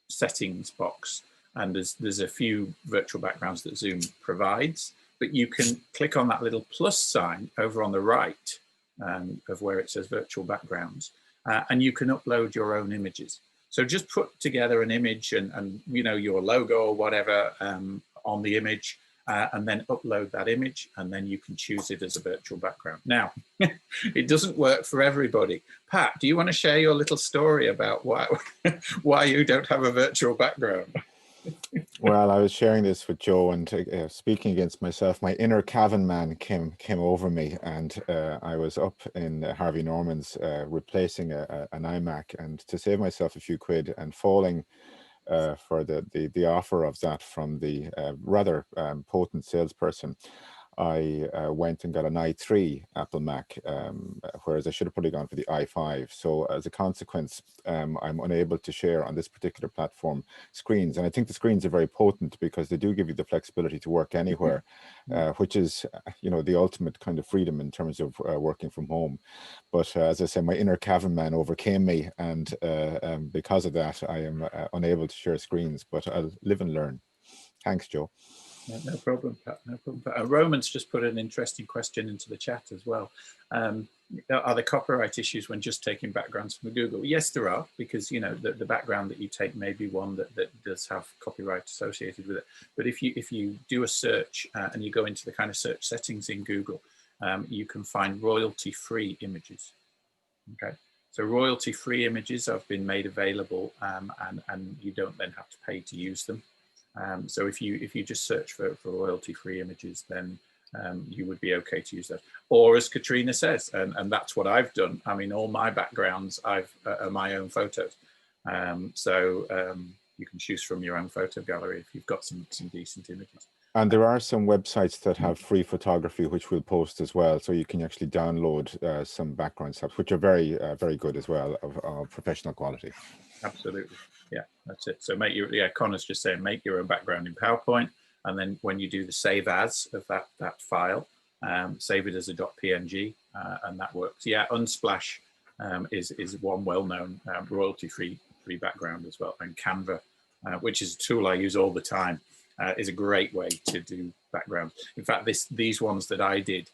settings box. And there's a few virtual backgrounds that Zoom provides, but you can click on that little plus sign over on the right of where it says virtual backgrounds, and you can upload your own images. So just put together an image and you know, your logo or whatever on the image, and then upload that image, and then you can choose it as a virtual background. Now, it doesn't work for everybody. Pat, do you want to share your little story about why you don't have a virtual background? Well, I was sharing this with Joe, and speaking against myself, my inner Cavan man came over me, and I was up in Harvey Norman's replacing an iMac, and to save myself a few quid and falling for the offer of that from the rather potent salesperson, I went and got an i3 Apple Mac, whereas I should have probably gone for the i5. So as a consequence, I'm unable to share on this particular platform screens. And I think the screens are very potent because they do give you the flexibility to work anywhere, which is, you know, the ultimate kind of freedom in terms of working from home. But as I said, my inner Cavan man overcame me. And because of that, I am unable to share screens, but I'll live and learn. Thanks, Joe. No problem, Pat. No problem, Pat. Roman's just put an interesting question into the chat as well. Are there copyright issues when just taking backgrounds from Google? Yes, there are, because you know the background that you take may be one that does have copyright associated with it. But if you do a search and you go into the kind of search settings in Google, you can find royalty-free images. Okay, so royalty-free images have been made available, and you don't then have to pay to use them. So if you just search for royalty-free images, then you would be okay to use that. Or as Katrina says, and that's what I've done. I mean, all my backgrounds are my own photos. So you can choose from your own photo gallery if you've got some decent images. And there are some websites that have free photography, which we'll post as well. So you can actually download some background stuff, which are very good as well, of professional quality. Absolutely. Yeah, that's it. So Connor's just saying, make your own background in PowerPoint. And then when you do the save as of that file, save it as a .png, and that works. Yeah, Unsplash is one well-known royalty-free background as well. And Canva, which is a tool I use all the time, is a great way to do backgrounds. In fact, these ones that I did,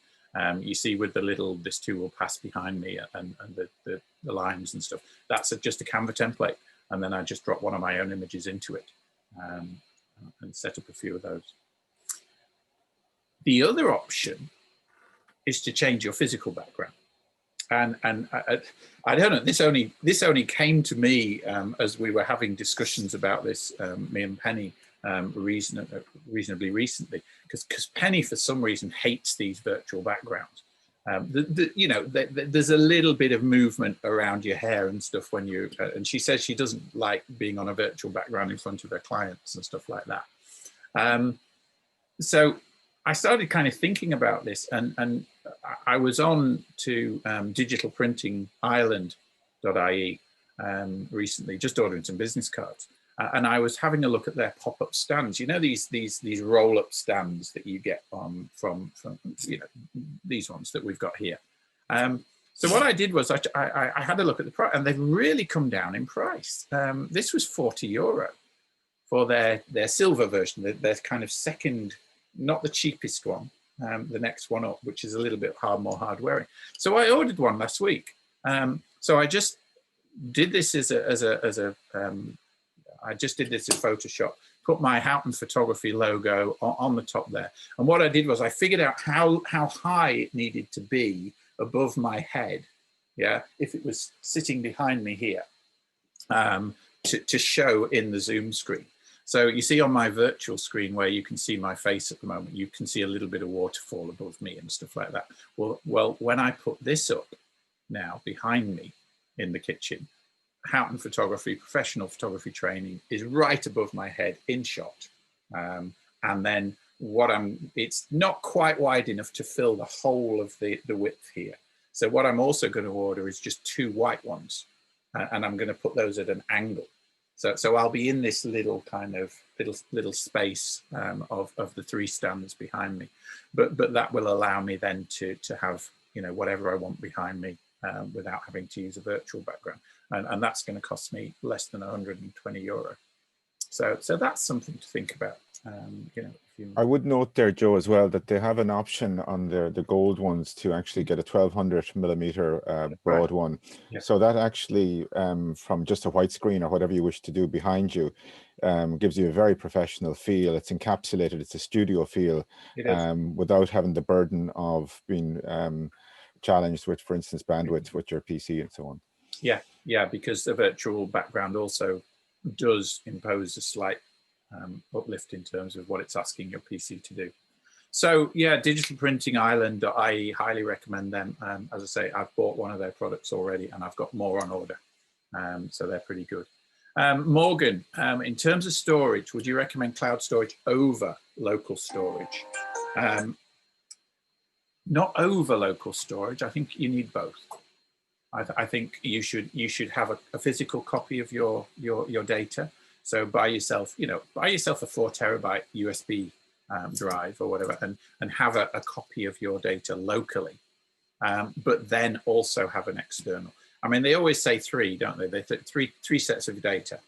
you see with this tool will pass behind me and the lines and stuff. That's just a Canva template. And then I just drop one of my own images into it and set up a few of those. The other option is to change your physical background. And I don't know, this only came to me as we were having discussions about this, me and Penny, reasonably recently, because Penny for some reason hates these virtual backgrounds. You know, there's a little bit of movement around your hair and stuff when you, and she says she doesn't like being on a virtual background in front of her clients and stuff like that. So I started kind of thinking about this, and I was on to digitalprintingireland.ie recently, just ordering some business cards. and I was having a look at their pop-up stands. You know, these roll-up stands that you get from you know, these ones that we've got here. So what I did was I had a look at the price, and they've really come down in price. This was €40 for their silver version, their kind of second, not the cheapest one, the next one up, which is a little bit more hard wearing. So I ordered one last week. So I just did this I just did this in Photoshop, put my Houghton Photography logo on the top there. And what I did was I figured out how high it needed to be above my head, yeah, if it was sitting behind me here, to show in the Zoom screen. So you see on my virtual screen where you can see my face at the moment, you can see a little bit of waterfall above me and stuff like that. Well, when I put this up now behind me in the kitchen, Houghton Photography, professional photography training is right above my head in shot. And then it's not quite wide enough to fill the whole of the width here. So what I'm also going to order is just 2 white ones, and I'm going to put those at an angle. So I'll be in this little kind of little space of the 3 stands behind me, but that will allow me then to have, you know, whatever I want behind me without having to use a virtual background, and that's going to cost me less than €120. So that's something to think about. You know, I would note there, Joe, as well, that they have an option on the gold ones to actually get a 1200mm broad one. Yeah. So that actually, from just a white screen or whatever you wish to do behind you, gives you a very professional feel. It's encapsulated, it's a studio feel, without having the burden of being challenged with, for instance, bandwidth with your PC and so on. Yeah, because the virtual background also does impose a slight uplift in terms of what it's asking your PC to do. So yeah, Digital Printing Island, I highly recommend them. As I say, I've bought one of their products already, and I've got more on order. So they're pretty good. Morgan, in terms of storage, would you recommend cloud storage over local storage? Not over local storage. I think you need both. I think you should have a physical copy of your data. So buy yourself a 4 terabyte USB drive or whatever, and have a copy of your data locally, but then also have an external. I mean, they always say 3, don't they? They say three sets of data.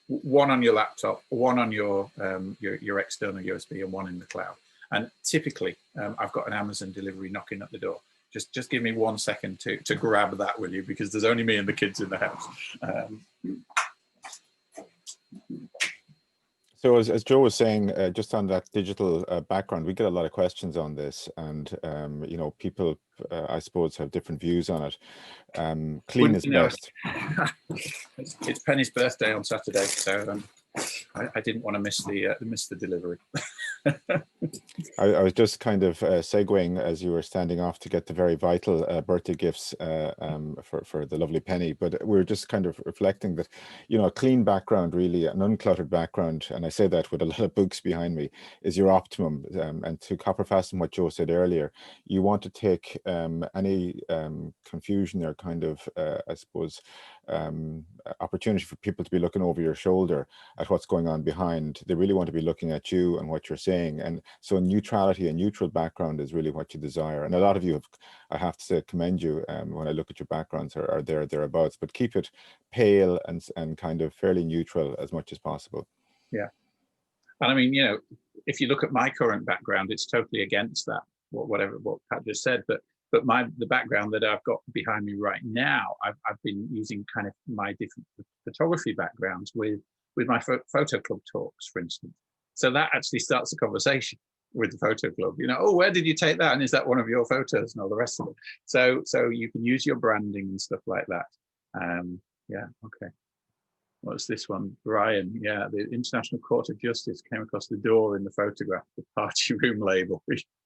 One on your laptop, one on your external USB, and one in the cloud. And typically, I've got an Amazon delivery knocking at the door. Just give me 1 second to grab that, will you? Because there's only me and the kids in the house. So as Joe was saying, just on that digital background, we get a lot of questions on this, and you know, people, I suppose, have different views on it. Clean is best. It's Penny's birthday on Saturday, so I didn't want to miss the delivery. I was just kind of segueing as you were standing off to get the very vital birthday gifts for the lovely Penny, but we were just kind of reflecting that, you know, a clean background, really, an uncluttered background, and I say that with a lot of books behind me, is your optimum. And to copper fasten what Joe said earlier, you want to take any confusion or kind of, I suppose, opportunity for people to be looking over your shoulder at what's going on behind. They really want to be looking at you and what you're saying. And so neutrality, a neutral background is really what you desire. And a lot of you have, I have to say, commend you when I look at your backgrounds are thereabouts, but keep it pale and kind of fairly neutral as much as possible. Yeah. And I mean, you know, if you look at my current background, it's totally against that, what Pat just said, but the background that I've got behind me right now, I've been using kind of my different photography backgrounds with my photo club talks, for instance. So that actually starts a conversation with the photo club. You know, oh, where did you take that? And is that one of your photos? And all the rest of it. So you can use your branding and stuff like that. Yeah, okay. What's this one? Brian, yeah, the International Court of Justice came across the door in the photograph, the party room label,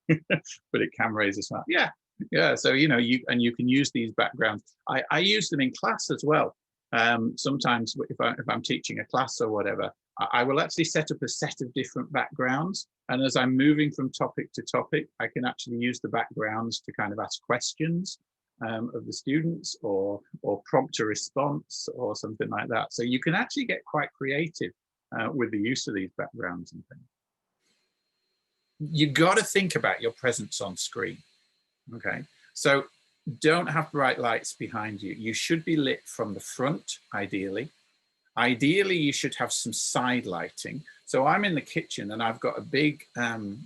but it can raise a smile. Yeah. So, you know, you can use these backgrounds. I use them in class as well. Sometimes if I'm teaching a class or whatever, I will actually set up a set of different backgrounds. And as I'm moving from topic to topic, I can actually use the backgrounds to kind of ask questions. of the students, or prompt a response or something like that. So you can actually get quite creative with the use of these backgrounds and things. You got to think about your presence on screen. Okay, so don't have bright lights behind you. You should be lit from the front, ideally. Ideally, you should have some side lighting. So I'm in the kitchen and I've got a big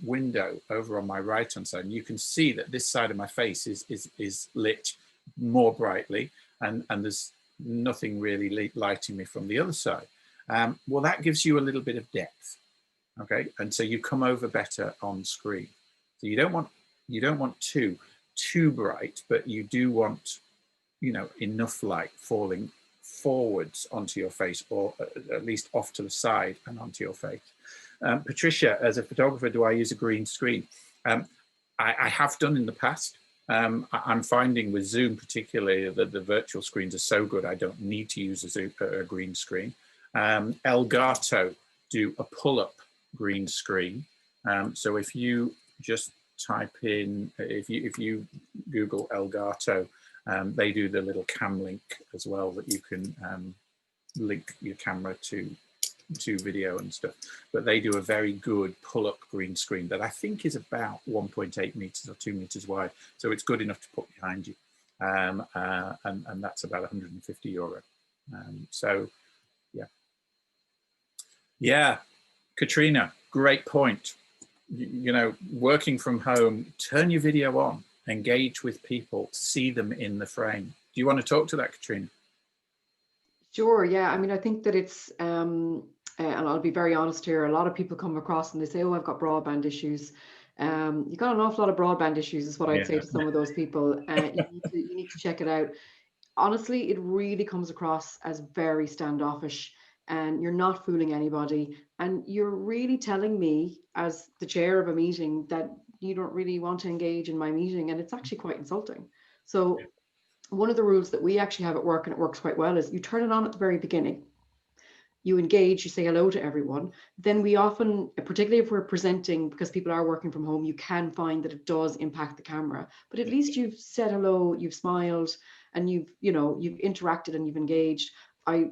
window over on my right-hand side. And you can see that this side of my face is lit more brightly, and there's nothing really lighting me from the other side. Well, that gives you a little bit of depth. Okay, and so you come over better on screen. So you don't want too bright, but you do want, you know, enough light falling forwards onto your face, or at least off to the side and onto your face. Patricia, as a photographer, do I use a green screen? I have done in the past. I'm finding with Zoom particularly that the virtual screens are so good I don't need to use a green screen. Elgato do a pull-up green screen. So if you just type in, if you Google Elgato, they do the little cam link as well, that you can link your camera to video and stuff. But they do a very good pull-up green screen that I think is about 1.8 meters or 2 meters wide. So it's good enough to put behind you. And that's about €150. So yeah. Yeah, Katrina, great point. You know, working from home, turn your video on, engage with people, see them in the frame. Do you want to talk to that, Katrina? Sure, yeah. I mean, I think that it's, and I'll be very honest here, a lot of people come across and they say, oh, I've got broadband issues. You got an awful lot of broadband issues is what I'd say to some of those people. You need to check it out. Honestly, it really comes across as very standoffish, and you're not fooling anybody. And you're really telling me, as the chair of a meeting, that you don't really want to engage in my meeting. And it's actually quite insulting. So one of the rules that we actually have at work, and it works quite well, is you turn it on at the very beginning. You engage, you say hello to everyone. Then we often, particularly if we're presenting, because people are working from home, you can find that it does impact the camera. But at least you've said hello, you've smiled, and you've interacted and you've engaged. I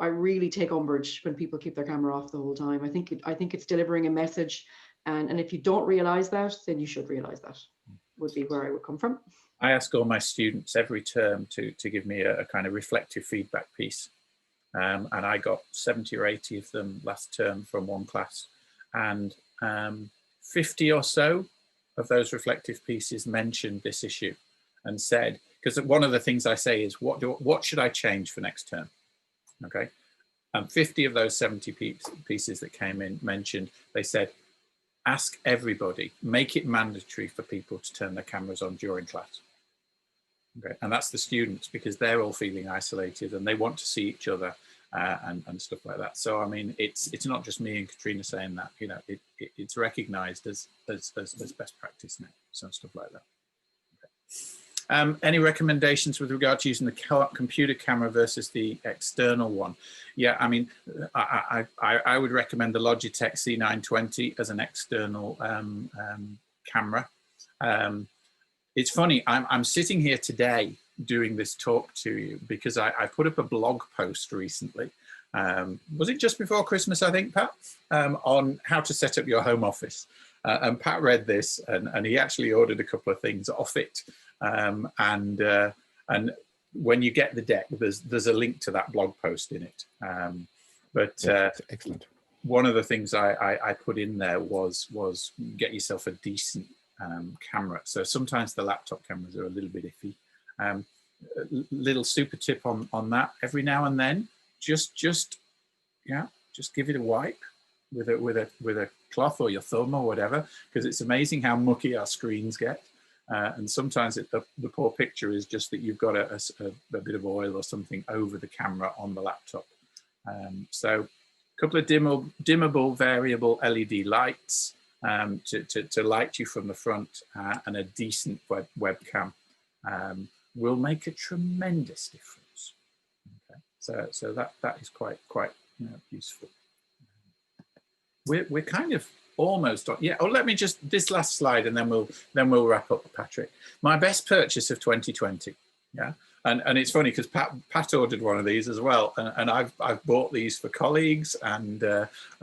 really take umbrage when people keep their camera off the whole time. I think it's delivering a message, and if you don't realize that, then you should realize that. Would be where I would come from. I ask all my students every term to give me a kind of reflective feedback piece. And I got 70 or 80 of them last term from one class. And 50 or so of those reflective pieces mentioned this issue and said, because one of the things I say is, what should I change for next term? Okay. And 50 of those 70 pieces that came in mentioned, they said, ask everybody, make it mandatory for people to turn their cameras on during class. Okay. And that's the students, because they're all feeling isolated and they want to see each other and stuff like that. So, I mean, it's not just me and Katrina saying that, you know, it's recognized as best practice now, so stuff like that. Okay. Any recommendations with regard to using the computer camera versus the external one? Yeah, I mean, I would recommend the Logitech C920 as an external camera. It's funny, I'm sitting here today doing this talk to you because I put up a blog post recently. Was it just before Christmas, I think, Pat? On how to set up your home office. And Pat read this and he actually ordered a couple of things off it. And when you get the deck, there's a link to that blog post in it. Excellent. One of the things I put in there was get yourself a decent camera. So sometimes the laptop cameras are a little bit iffy. Little super tip on that: every now and then, just give it a wipe with a cloth or your thumb or whatever, because it's amazing how mucky our screens get. And sometimes the poor picture is just that you've got a bit of oil or something over the camera on the laptop. So a couple of dimmable variable LED lights to light you from the front, and a decent webcam will make a tremendous difference. Okay. So that is quite useful. We're kind of almost on. Yeah. Oh, let me just this last slide, and then we'll wrap up, Patrick. My best purchase of 2020. Yeah. And it's funny because Pat ordered one of these as well, and I've bought these for colleagues and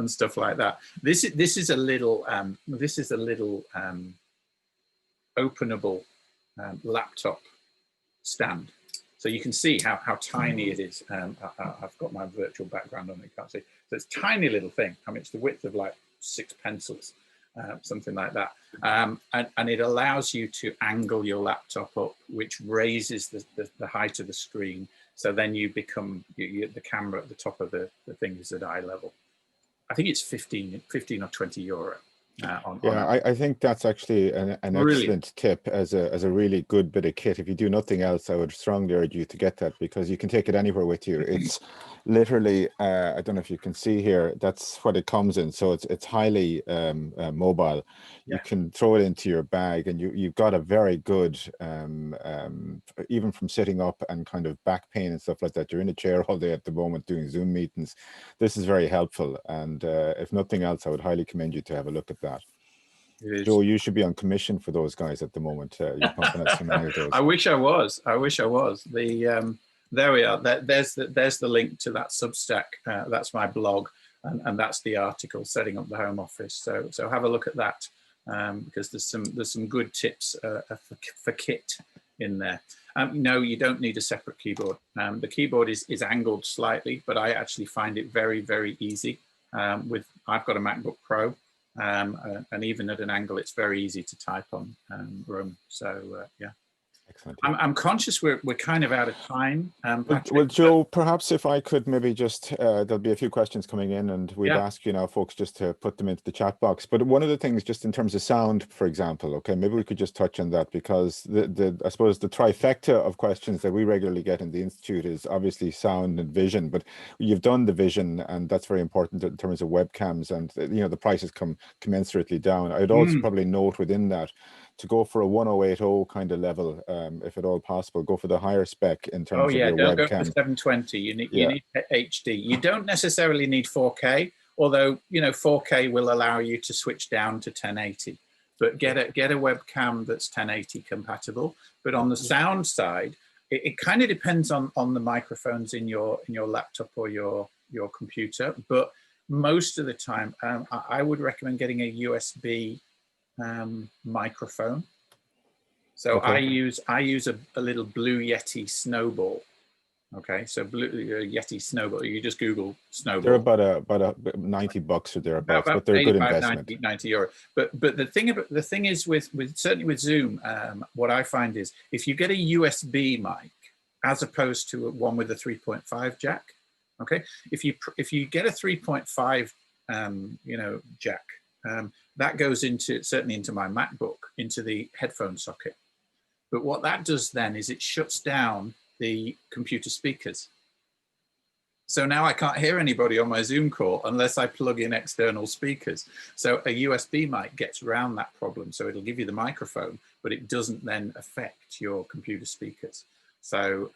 stuff like that. This is a little openable laptop stand, so you can see how tiny it is. I've got my virtual background on it, you can't see. So it's a tiny little thing. I mean, it's the width of like 6 pencils. Something like that, and it allows you to angle your laptop up, which raises the height of the screen. So then you become the camera at the top of the thing is at eye level. I think it's 15 or 20 euro. I think that's actually an excellent tip as a really good bit of kit. If you do nothing else, I would strongly urge you to get that, because you can take it anywhere with you. It's literally, I don't know if you can see here, that's what it comes in. So it's highly mobile. Yeah. You can throw it into your bag, and you've got a very good, even from sitting up and kind of back pain and stuff like that. You're in a chair all day at the moment doing Zoom meetings. This is very helpful. And if nothing else, I would highly commend you to have a look at that. Joe, you should be on commission for those guys at the moment. You're pumping out so many of those. I wish I was. There we are. There's the link to that Substack. That's my blog, and that's the article setting up the home office. So have a look at that, because there's some good tips for kit in there. No, you don't need a separate keyboard. The keyboard is angled slightly, but I actually find it very, very easy. I've got a MacBook Pro. And even at an angle, it's very easy to type on Room. So yeah. Excellent. I'm conscious we're kind of out of time. Well, Joe, perhaps if I could maybe just, there'll be a few questions coming in, and we'd ask you now, folks, just to put them into the chat box. But one of the things, just in terms of sound, for example, okay, maybe we could just touch on that, because I suppose the trifecta of questions that we regularly get in the Institute is obviously sound and vision. But you've done the vision, and that's very important in terms of webcams, and the prices come commensurately down. I'd also probably note within that, to go for a 1080 kind of level, if at all possible, go for the higher spec in terms of your don't webcam. Go for 720. You need HD. You don't necessarily need 4K, although 4K will allow you to switch down to 1080. But get a webcam that's 1080 compatible. But on the sound side, it kind of depends on the microphones in your laptop or your computer. But most of the time, I would recommend getting a USB microphone. So I use a little Blue Yeti Snowball. Okay, so Blue Yeti Snowball. You just Google Snowball. They're about $90 or thereabouts, but they're a good investment. 90 euro. But the thing is with certainly with Zoom, what I find is if you get a USB mic as opposed to one with a 3.5 jack. Okay, if you get a 3.5 jack. That goes certainly into my MacBook, into the headphone socket. But what that does then is it shuts down the computer speakers. So now I can't hear anybody on my Zoom call unless I plug in external speakers. So a USB mic gets around that problem. So it'll give you the microphone, but it doesn't then affect your computer speakers. So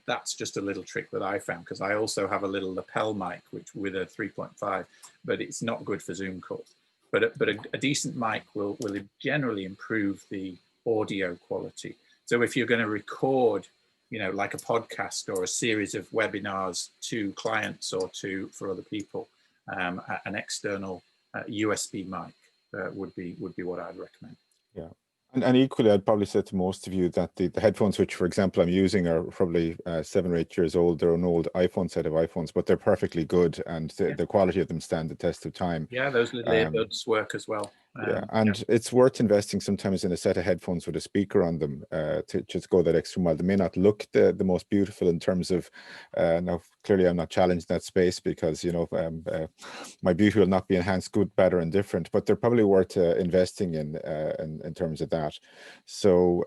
that's just a little trick that I found, because I also have a little lapel mic with a 3.5, but it's not good for Zoom calls. But a decent mic will generally improve the audio quality. So if you're going to record, like a podcast or a series of webinars to clients or for other people, an external USB mic would be what I'd recommend. Yeah. And equally, I'd probably say to most of you that the headphones, which, for example, I'm using are probably 7 or 8 years old. They're an old iPhone set of iPhones, but they're perfectly good, and the quality of them stand the test of time. Yeah, those little earbuds work as well. It's worth investing sometimes in a set of headphones with a speaker on them to just go that extra mile. They may not look the most beautiful in terms of, now clearly I'm not challenged in that space, because my beauty will not be enhanced, good, better, and different, but they're probably worth investing in terms of that. So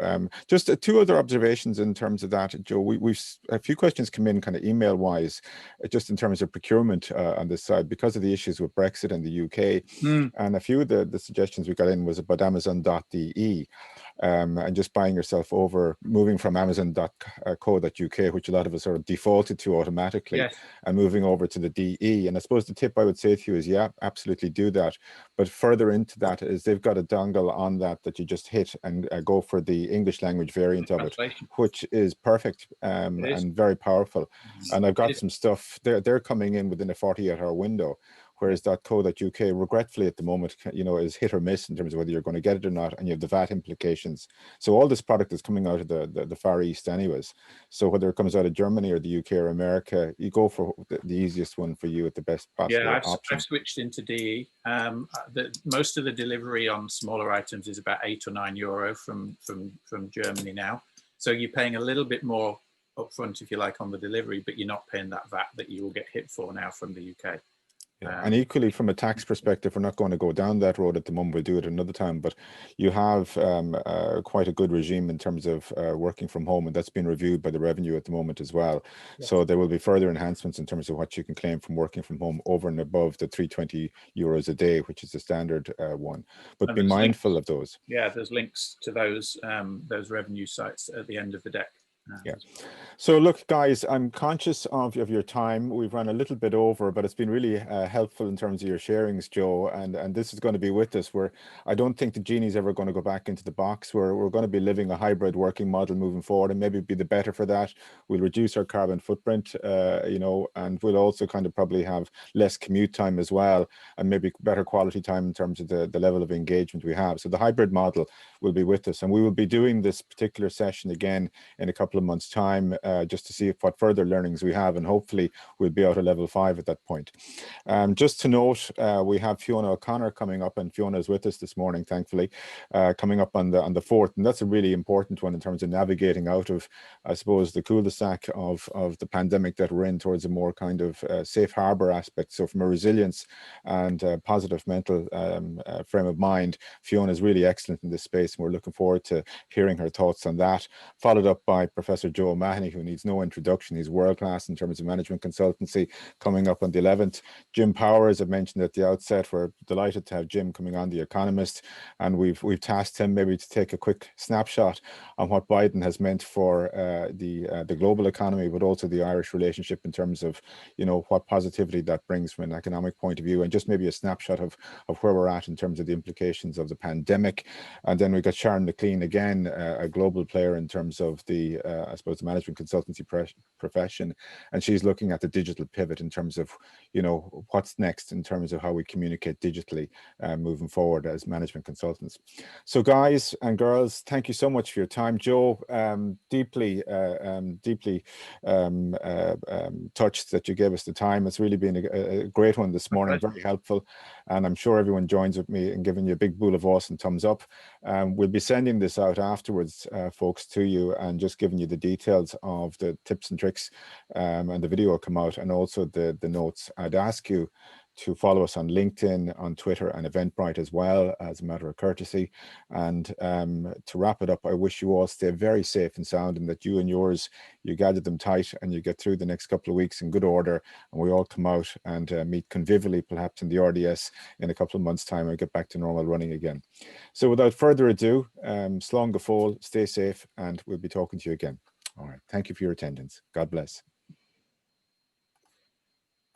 just 2 other observations in terms of that, Joe. We've a few questions come in kind of email wise, just in terms of procurement on this side, because of the issues with Brexit and the UK, and a few of the suggestions we got in was about Amazon.de. And just buying yourself over, moving from Amazon.co.uk, which a lot of us are defaulted to automatically, Yes. and moving over to the DE. And I suppose the tip I would say to you is, yeah, absolutely do that. But further into that is they've got a dongle on that you just hit and go for the English language variant of it, which is perfect and very powerful. And I've got some stuff, they're coming in within a 48-hour window. Whereas .co.uk, regretfully at the moment, you know, is hit or miss in terms of whether you're going to get it or not, and you have the VAT implications. So all this product is coming out of the Far East anyways. So whether it comes out of Germany or the UK or America, you go for the easiest one for you at the best possible option. I've switched into DE. Most of the delivery on smaller items is about €8 or €9 from Germany now. So you're paying a little bit more upfront, if you like, on the delivery, but you're not paying that VAT that you will get hit for now from the UK. Yeah. And equally, from a tax perspective, we're not going to go down that road at the moment. We'll do it another time. But you have quite a good regime in terms of working from home, and that's been reviewed by the revenue at the moment as well. Yes. So there will be further enhancements in terms of what you can claim from working from home over and above the €320 a day, which is the standard one. But be mindful of those. Yeah, there's links to those revenue sites at the end of the deck. Yeah. So look, guys, I'm conscious of your time. We've run a little bit over, but it's been really helpful in terms of your sharings, Joe. And this is going to be with us. I don't think the genie's ever going to go back into the box. We're going to be living a hybrid working model moving forward, and maybe be the better for that. We'll reduce our carbon footprint, you know, and we'll also kind of probably have less commute time as well, and maybe better quality time in terms of the level of engagement we have. So the hybrid model will be with us, and we will be doing this particular session again in a couple of months' time, just to see what further learnings we have, and hopefully we'll be out of level 5 at that point. Just to note, we have Fiona O'Connor coming up, and Fiona is with us this morning, thankfully, coming up on the 4th, and that's a really important one in terms of navigating out of, I suppose, the cul-de-sac of the pandemic that we're in towards a more kind of safe harbor aspect. So from a resilience and positive mental frame of mind, Fiona is really excellent in this space, and we're looking forward to hearing her thoughts on that, followed up by Professor Joe Houghton, who needs no introduction. He's world-class in terms of management consultancy, coming up on the 11th. Jim Power, as I mentioned at the outset, we're delighted to have Jim coming on, The Economist, and we've tasked him maybe to take a quick snapshot on what Biden has meant for the global economy, but also the Irish relationship in terms of, you know, what positivity that brings from an economic point of view, and just maybe a snapshot of where we're at in terms of the implications of the pandemic. And then we got Sharon McLean, again, a global player in terms of the, I suppose, the management consultancy profession, and she's looking at the digital pivot in terms of, you know, what's next in terms of how we communicate digitally moving forward as management consultants. So guys and girls, thank you so much for your time. Joe, deeply touched that you gave us the time. It's really been a great one this morning, very helpful, and I'm sure everyone joins with me in giving you a big bool of awesome thumbs up. We'll be sending this out afterwards, folks, to you, and just giving you the details of the tips and tricks, and the video will come out, and also the notes. I'd ask you to follow us on LinkedIn, on Twitter, and Eventbrite as well, as a matter of courtesy. And to wrap it up, I wish you all stay very safe and sound, and that you and yours, you gather them tight, and you get through the next couple of weeks in good order, and we all come out and meet convivially, perhaps in the RDS in a couple of months' time, and get back to normal running again. So without further ado, slán go fóill, stay safe, and we'll be talking to you again. All right. Thank you for your attendance. God bless.